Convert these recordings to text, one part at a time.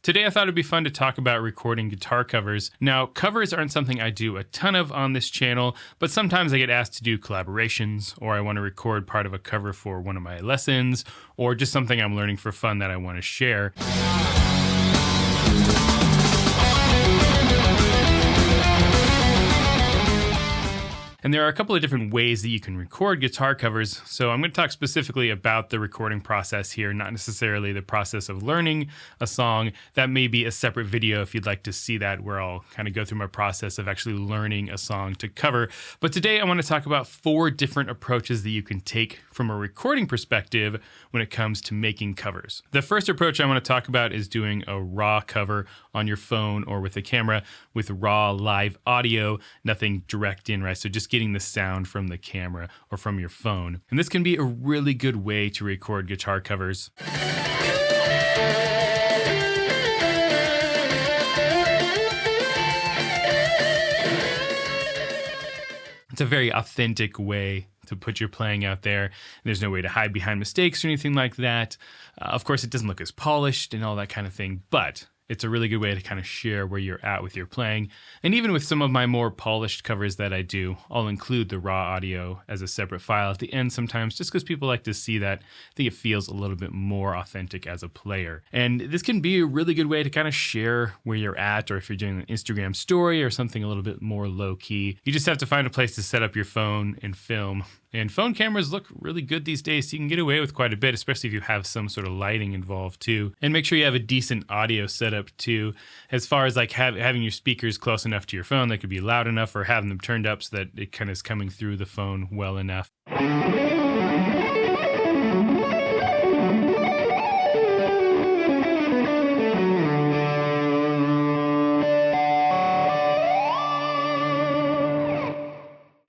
Today I thought it'd be fun to talk about recording guitar covers. Now, covers aren't something I do a ton of on this channel, but sometimes I get asked to do collaborations, or I want to record part of a cover for one of my lessons, or just something I'm learning for fun that I want to share. And there are a couple of different ways that you can record guitar covers, so I'm going to talk specifically about the recording process here, not necessarily the process of learning a song. That may be a separate video if you'd like to see that, where I'll kind of go through my process of actually learning a song to cover. But today I want to talk about 4 different approaches that you can take from a recording perspective when it comes to making covers. The first approach I want to talk about is doing a raw cover on your phone or with a camera with raw live audio, nothing direct in, right? So just getting the sound from the camera or from your phone. And this can be a really good way to record guitar covers. It's a very authentic way to put your playing out there. There's no way to hide behind mistakes or anything like that. Of course, it doesn't look as polished and all that kind of thing, but it's a really good way to kind of share where you're at with your playing. And even with some of my more polished covers that I do, I'll include the raw audio as a separate file at the end sometimes, just because people like to see that. I think it feels a little bit more authentic as a player. And this can be a really good way to kind of share where you're at, or if you're doing an Instagram story or something a little bit more low key. You just have to find a place to set up your phone and film. And phone cameras look really good these days, so you can get away with quite a bit, especially if you have some sort of lighting involved too. And make sure you have a decent audio setup too, as far as like having your speakers close enough to your phone that could be loud enough, or having them turned up so that it kind of is coming through the phone well enough.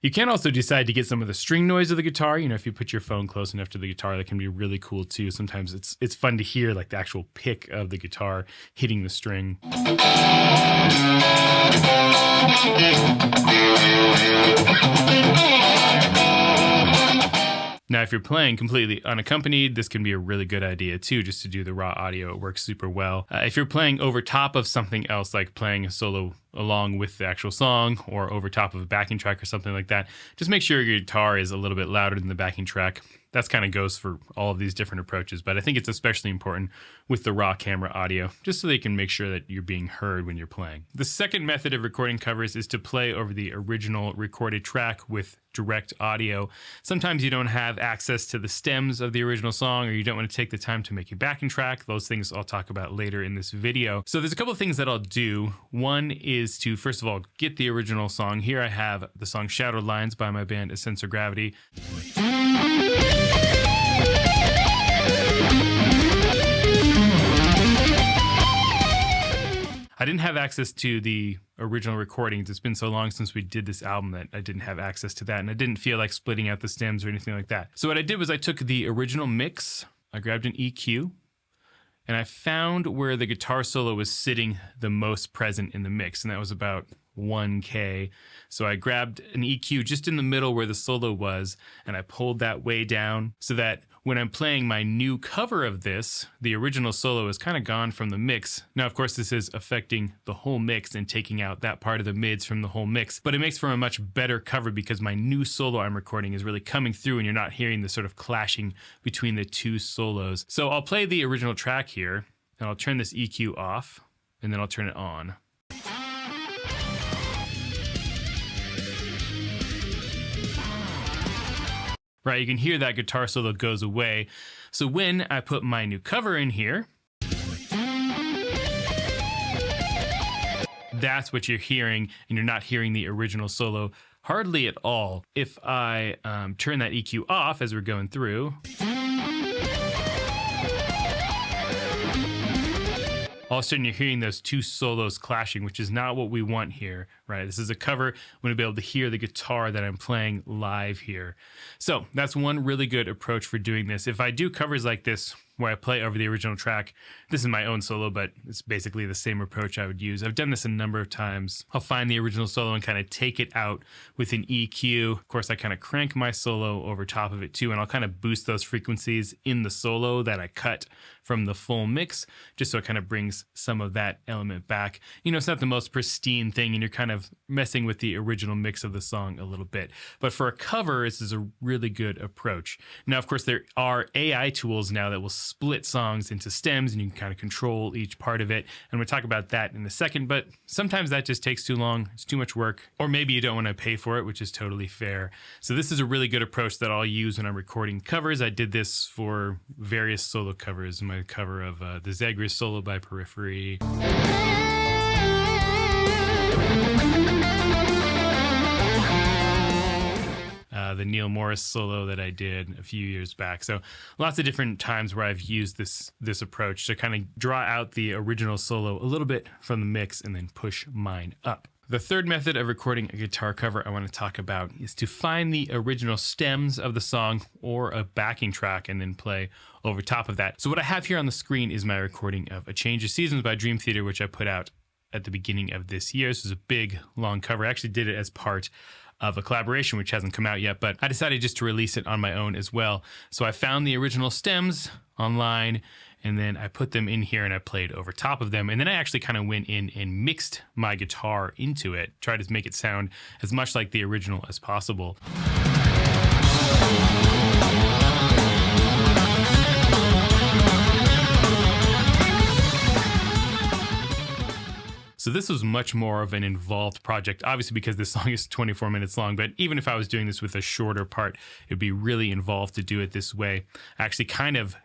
You can also decide to get some of the string noise of the guitar. You know, if you put your phone close enough to the guitar, that can be really cool too. Sometimes it's fun to hear like the actual pick of the guitar hitting the string. Now, if you're playing completely unaccompanied, this can be a really good idea too, just to do the raw audio. It works super well. If you're playing over top of something else, like playing a solo along with the actual song, or over top of a backing track or something like that, just make sure your guitar is a little bit louder than the backing track. That's kind of goes for all of these different approaches, but I think it's especially important with the raw camera audio, just so they can make sure that you're being heard when you're playing. The second method of recording covers is to play over the original recorded track with direct audio. Sometimes you don't have access to the stems of the original song, or you don't want to take the time to make a backing track. Those things I'll talk about later in this video. So there's a couple of things that I'll do. One is to, first of all, get the original song. Here I have the song Shadowed Lines by my band A Sense of Gravity. I didn't have access to the original recordings. It's been so long since we did this album that I didn't have access to that, and I didn't feel like splitting out the stems or anything like that. So what I did was I took the original mix, I grabbed an EQ, and I found where the guitar solo was sitting the most present in the mix, and that was about 1K. So I grabbed an EQ just in the middle where the solo was, and I pulled that way down so that when I'm playing my new cover of this, the original solo is kind of gone from the mix. Now, of course, this is affecting the whole mix and taking out that part of the mids from the whole mix, but it makes for a much better cover because my new solo I'm recording is really coming through, and you're not hearing the sort of clashing between the two solos. So I'll play the original track here, and I'll turn this EQ off, and then I'll turn it on. Right, you can hear that guitar solo goes away. So when I put my new cover in here, that's what you're hearing, and you're not hearing the original solo hardly at all. If I turn that EQ off as we're going through, all of a sudden you're hearing those two solos clashing, which is not what we want here, right? This is a cover. We want to be able to hear the guitar that I'm playing live here. So that's one really good approach for doing this. If I do covers like this, where I play over the original track, this is my own solo, but it's basically the same approach I would use. I've done this a number of times. I'll find the original solo and kind of take it out with an EQ. Of course, I kind of crank my solo over top of it too, and I'll kind of boost those frequencies in the solo that I cut from the full mix, just so it kind of brings some of that element back. You know, it's not the most pristine thing, and you're kind of messing with the original mix of the song a little bit. But for a cover, this is a really good approach. Now, of course, there are AI tools now that will split songs into stems, and you can kind of control each part of it. And we'll talk about that in a second, but sometimes that just takes too long. It's too much work, or maybe you don't want to pay for it, which is totally fair. So this is a really good approach that I'll use when I'm recording covers. I did this for various solo covers. My cover of the Zagreus solo by Periphery. The Neil Morris solo that I did a few years back. So lots of different times where I've used this approach to kind of draw out the original solo a little bit from the mix and then push mine up. The third method of recording a guitar cover I want to talk about is to find the original stems of the song or a backing track and then play over top of that. So what I have here on the screen is my recording of A Change of Seasons by Dream Theater, which I put out at the beginning of this year. This is a big, long cover. I actually did it as part of a collaboration, which hasn't come out yet, but I decided just to release it on my own as well. So I found the original stems online, and then I put them in here and I played over top of them. And then I actually kind of went in and mixed my guitar into it, tried to make it sound as much like the original as possible. So this was much more of an involved project, obviously because this song is 24 minutes long, but even if I was doing this with a shorter part, it'd be really involved to do it this way. I actually kind of,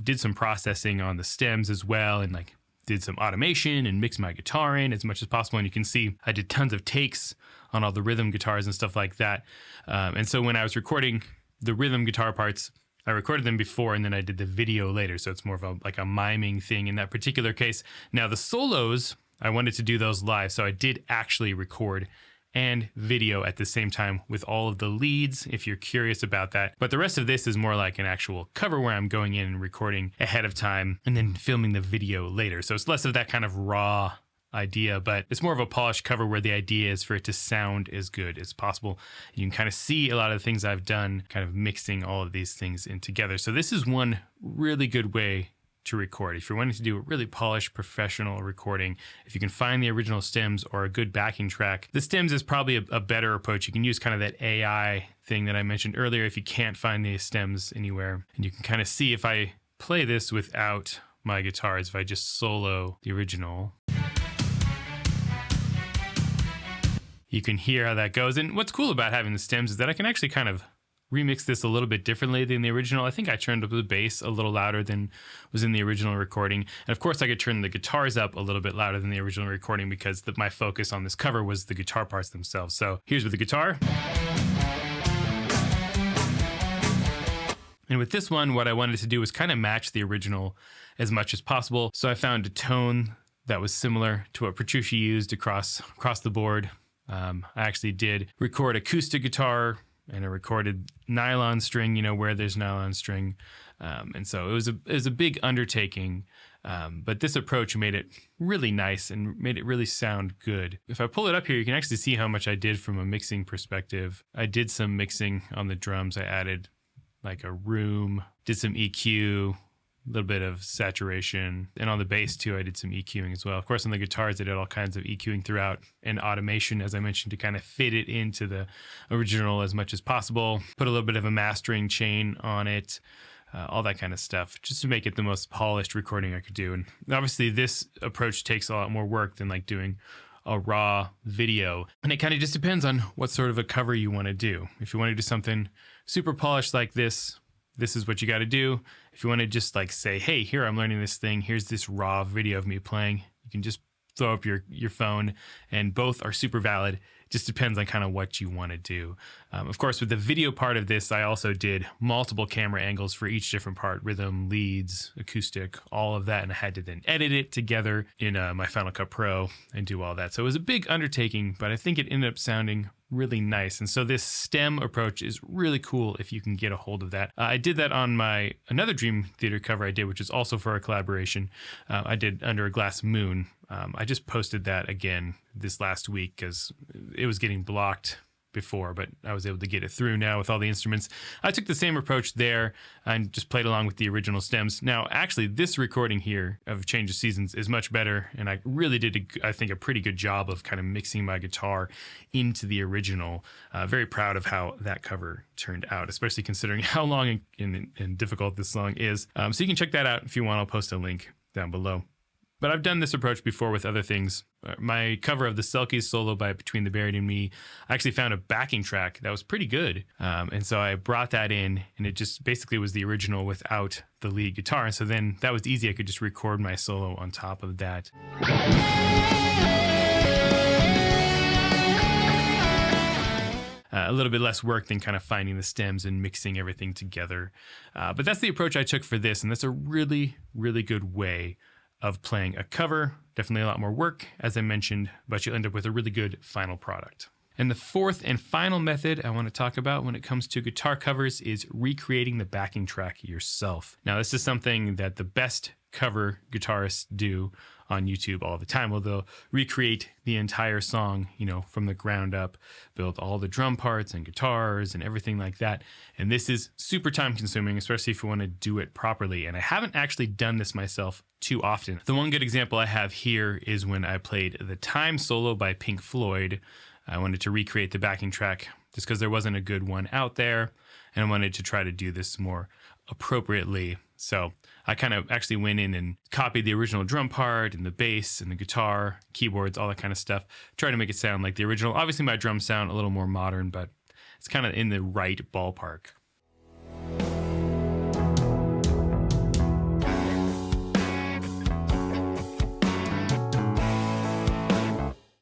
did some processing on the stems as well, and like did some automation and mixed my guitar in as much as possible. And you can see I did tons of takes on all the rhythm guitars and stuff like that. And so when I was recording the rhythm guitar parts, I recorded them before and then I did the video later. So it's more of like a miming thing in that particular case. Now the solos, I wanted to do those live, so I did actually record and video at the same time with all of the leads, if you're curious about that. But the rest of this is more like an actual cover where I'm going in and recording ahead of time and then filming the video later. So it's less of that kind of raw idea, but it's more of a polished cover where the idea is for it to sound as good as possible. You can kind of see a lot of the things I've done, kind of mixing all of these things in together. So this is one really good way to record. If you're wanting to do a really polished professional recording, if you can find the original stems or a good backing track, the stems is probably a better approach. You can use kind of that AI thing that I mentioned earlier if you can't find the stems anywhere. And you can kind of see if I play this without my guitars, if I just solo the original, you can hear how that goes. And what's cool about having the stems is that I can actually kind of remix this a little bit differently than the original. I think I turned up the bass a little louder than was in the original recording. And of course I could turn the guitars up a little bit louder than the original recording because my focus on this cover was the guitar parts themselves. So here's with the guitar. And with this one, what I wanted to do was kind of match the original as much as possible. So I found a tone that was similar to what Petrucci used across the board. I actually did record acoustic guitar, and I recorded nylon string, where there's nylon string. And so it was a big undertaking, but this approach made it really nice and made it really sound good. If I pull it up here, you can actually see how much I did from a mixing perspective. I did some mixing on the drums. I added like a room, did some EQ, a little bit of saturation, and on the bass too I did some EQing as well. Of course on the guitars I did all kinds of EQing throughout, and automation, as I mentioned, to kind of fit it into the original as much as possible. Put a little bit of a mastering chain on it, all that kind of stuff, just to make it the most polished recording I could do. And obviously this approach takes a lot more work than like doing a raw video, and it kind of just depends on what sort of a cover you want to do. If you want to do something super polished like this is what you got to do. If you want to just like say, hey, here, I'm learning this thing, here's this raw video of me playing, you can just throw up your phone, and both are super valid. It just depends on kind of what you want to do. Of course, with the video part of this, I also did multiple camera angles for each different part, rhythm, leads, acoustic, all of that, and I had to then edit it together in my Final Cut Pro and do all that. So it was a big undertaking, but I think it ended up sounding really nice. And so this stem approach is really cool if you can get a hold of that. I did that on another Dream Theater cover I did, which is also for a collaboration. I did Under a Glass Moon. I just posted that again this last week because it was getting blocked before, but I was able to get it through now with all the instruments. I took the same approach there and just played along with the original stems. Now, actually, this recording here of Change of Seasons is much better, and I really did, I think, a pretty good job of kind of mixing my guitar into the original. Very proud of how that cover turned out, especially considering how long and difficult this song is. So you can check that out if you want. I'll post a link down below. But I've done this approach before with other things. My cover of the Selkies solo by Between the Buried and Me, I actually found a backing track that was pretty good. And so I brought that in, and it just basically was the original without the lead guitar. And so then that was easy. I could just record my solo on top of that. A little bit less work than kind of finding the stems and mixing everything together. But that's the approach I took for this, and that's a really, really good way of playing a cover. Definitely a lot more work, as I mentioned, but you'll end up with a really good final product. And the fourth and final method I want to talk about when it comes to guitar covers is recreating the backing track yourself. Now, this is something that the best cover guitarists do on YouTube all the time. Well, they'll recreate the entire song, from the ground up, build all the drum parts and guitars and everything like that. And this is super time consuming, especially if you want to do it properly. And I haven't actually done this myself too often. The one good example I have here is when I played the Time solo by Pink Floyd. I wanted to recreate the backing track just because there wasn't a good one out there, and I wanted to try to do this more appropriately. So I kind of actually went in and copied the original drum part and the bass and the guitar, keyboards, all that kind of stuff, try to make it sound like the original. Obviously my drums sound a little more modern, but it's kind of in the right ballpark.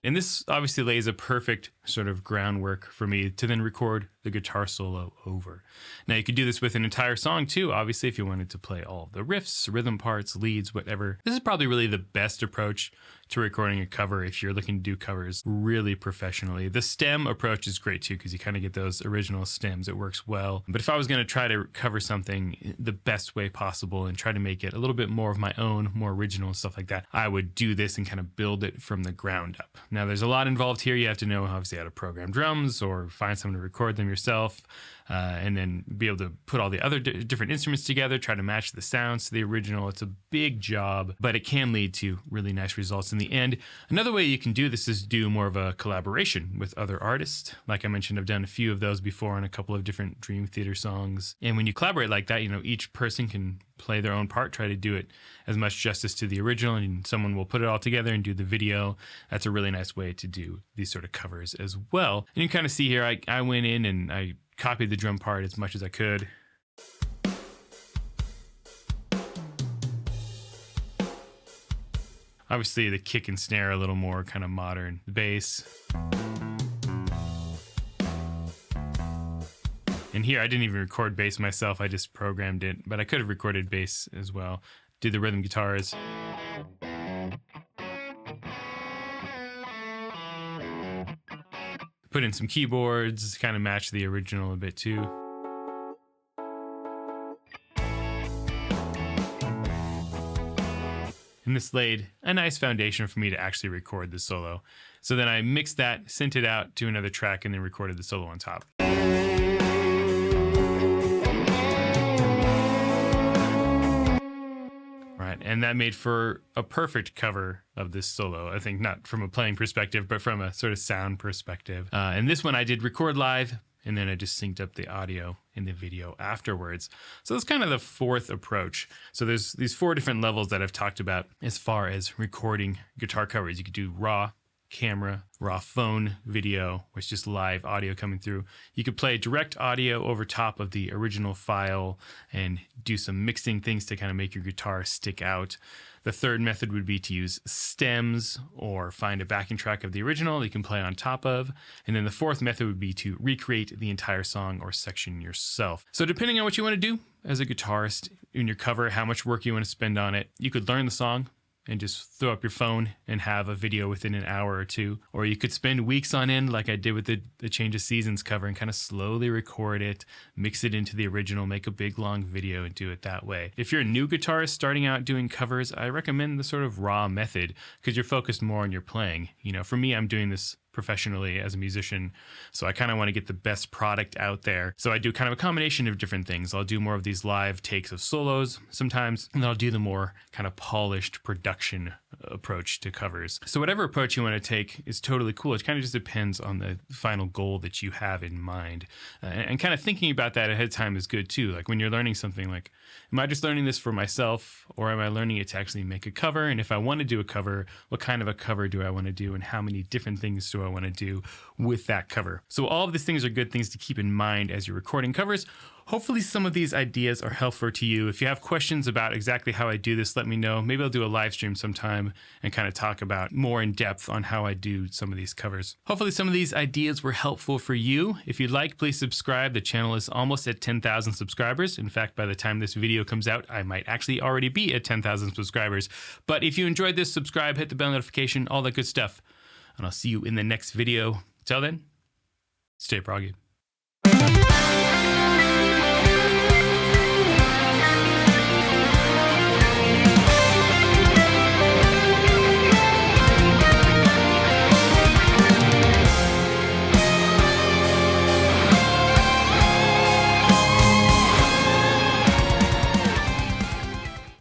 And this obviously lays a perfect sort of groundwork for me to then record the guitar solo over. Now, you could do this with an entire song too, obviously, if you wanted to play all the riffs, rhythm parts, leads, whatever. This is probably really the best approach to recording a cover if you're looking to do covers really professionally. The stem approach is great too, because you kind of get those original stems. It works well. But if I was going to try to cover something the best way possible and try to make it a little bit more of my own, more original and stuff like that, I would do this and kind of build it from the ground up. Now, there's a lot involved here. You have to know, obviously, how to program drums or find someone to record them yourself, and then be able to put all the other different instruments together, try to match the sounds to the original. It's a big job, but it can lead to really nice results in the end. Another way you can do this is do more of a collaboration with other artists. Like I mentioned, I've done a few of those before on a couple of different Dream Theater songs. And when you collaborate like that, each person can play their own part, try to do it as much justice to the original, and someone will put it all together and do the video. That's a really nice way to do these sort of covers as well. And you can kind of see here, I went in and I copied the drum part as much as I could. Obviously the kick and snare a little more kind of modern. The bass. And here I didn't even record bass myself, I just programmed it, but I could have recorded bass as well. Do the rhythm guitars. Put in some keyboards, kind of match the original a bit too. And this laid a nice foundation for me to actually record the solo. So then I mixed that, sent it out to another track, and then recorded the solo on top. Right, and that made for a perfect cover of this solo. I think not from a playing perspective, but from a sort of sound perspective. And this one I did record live, and then I just synced up the audio in the video afterwards. So that's kind of the fourth approach. So there's these 4 different levels that I've talked about as far as recording guitar covers. You could do raw camera, raw phone video, which is just live audio coming through. You could play direct audio over top of the original file and do some mixing things to kind of make your guitar stick out. The third method would be to use stems or find a backing track of the original that you can play on top of. And then the fourth method would be to recreate the entire song or section yourself. So depending on what you want to do as a guitarist in your cover, how much work you want to spend on it, you could learn the song and just throw up your phone and have a video within an hour or two. Or you could spend weeks on end like I did with the Change of Seasons cover and kind of slowly record it, mix it into the original, make a big long video and do it that way. If you're a new guitarist starting out doing covers, I recommend the sort of raw method because you're focused more on your playing. For me, I'm doing this professionally as a musician. So I kind of want to get the best product out there. So I do kind of a combination of different things. I'll do more of these live takes of solos sometimes, and then I'll do the more kind of polished production approach to covers. So whatever approach you want to take is totally cool. It kind of just depends on the final goal that you have in mind. And kind of thinking about that ahead of time is good too. Like when you're learning something, like, am I just learning this for myself, or am I learning it to actually make a cover? And if I want to do a cover, what kind of a cover do I want to do, and how many different things do I want to do with that cover? So all of these things are good things to keep in mind as you're recording covers. Hopefully some of these ideas are helpful to you. If you have questions about exactly how I do this, let me know. Maybe I'll do a live stream sometime and kind of talk about more in depth on how I do some of these covers. Hopefully some of these ideas were helpful for you. If you'd like, please subscribe. The channel is almost at 10,000 subscribers. In fact, by the time this video comes out, I might actually already be at 10,000 subscribers. But if you enjoyed this, subscribe, hit the bell notification, all that good stuff. And I'll see you in the next video. Till then, stay proggy.